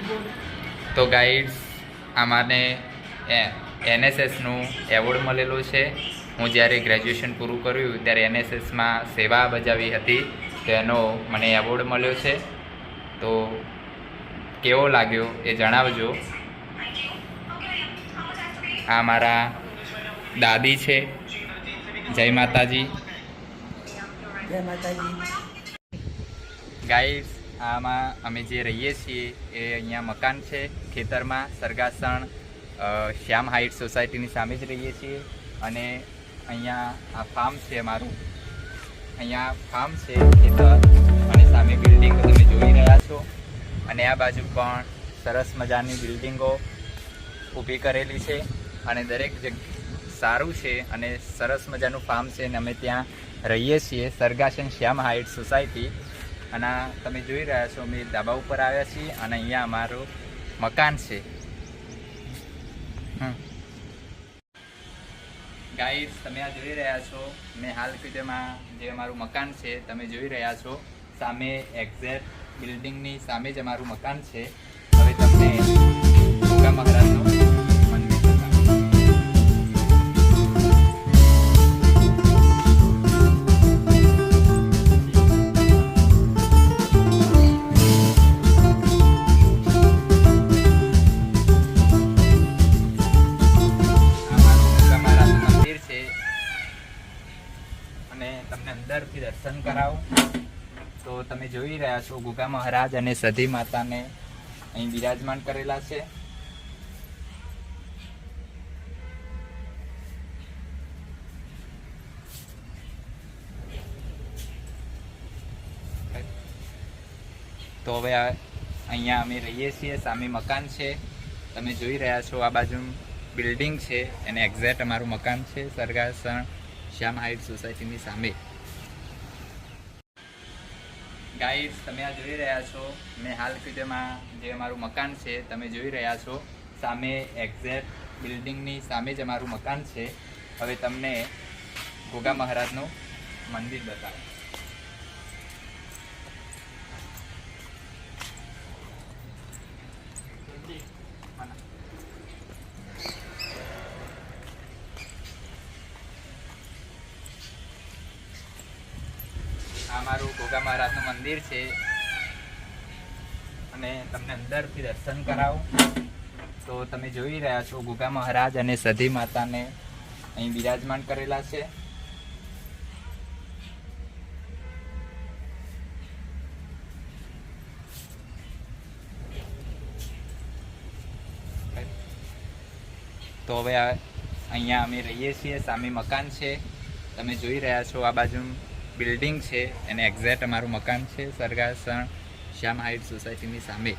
તો guides આમાંને એનએસએસનું award મળેલો છે. હું જ્યારે ગ્રેજ્યુએશન પૂરું કર્યું ત્યારે એનએસએસમાં સેવા બજાવી હતી, તેનો મને એવોર્ડ મળ્યો છે. તો કેવો લાગ્યો એ જણાવજો. આ મારા દાદી છે. જય માતાજી. જય માતાજી. ગાઈડ્સ આમાં અમે જે રહીએ છીએ એ અહીંયા મકાન છે ખેતરમાં, સરગાસણ શ્યામ હાઇટ સોસાયટીની સામે જ રહીએ છીએ. અને અહીંયા આ ફાર્મ છે અમારું. અહીંયા ફાર્મ છે, ખેતર, અને સામે બિલ્ડિંગ તમે જોઈ રહ્યા છો. અને આ બાજુ પણ સરસ મજાની બિલ્ડિંગો ઊભી કરેલી છે અને દરેક જગ્યા સારું છે અને સરસ મજાનું ફાર્મ છે. અને અમે ત્યાં રહીએ છીએ, સરગાસણ શ્યામ હાઇટ સોસાયટી. અને તમે જોઈ રહ્યા છો અમે ધાબા ઉપર આવ્યા છીએ અને અહીંયા અમારું મકાન છે. ગાઈડ્સ તમે આ જોઈ રહ્યા છો, મેં હાલ કીધેમાં જે અમારું મકાન છે તમે જોઈ રહ્યા છો. સામે એક્ઝેક્ટ બિલ્ડિંગની સામે જ અમારું મકાન છે. હવે તમને ગોગા મહારાજનું મંદિર બતાવું. તમને અંદરથી દર્શન કરાવું. તો તમે જોઈ રહ્યા છો ગોગા મહારાજ અને સધી માતાને અહીં બિરાજમાન કરેલા છે. તો હવે અહીંયા અમે રહીએ છીએ, સામે મકાન છે તમે જોઈ રહ્યા છો. આ બાજુ બિલ્ડિંગ છે અને એક્ઝેક્ટ અમારું મકાન છે સરગાસણ શ્યામ હાઇટ સોસાયટીની સામે. ગાઈડ્સ તમે આ જોઈ રહ્યા છો, મેં હાલ કીધેમાં જે અમારું મકાન છે તમે જોઈ રહ્યા છો. સામે એક્ઝેક્ટ બિલ્ડિંગની સામે જ અમારું મકાન છે. હવે તમને ગોગા મહારાજનું મંદિર બતાવો. આ મારું ગોગા મહારાજનું મંદિર છે અને તમને અંદરથી દર્શન કરાવું. તો તમે જોઈ રહ્યા છો ગોગા મહારાજ અને સધી માતાને અહીં બિરાજમાન કરેલા છે. તો હવે અહીંયા અમે રહીએ છીએ, સામે મકાન છે તમે જોઈ રહ્યા છો. આ બાજુ બિલ્ડિંગ છે અને એક્ઝેક્ટ અમારું મકાન છે સરગાસણ શ્યામ હાઇટ સોસાયટીની સામે.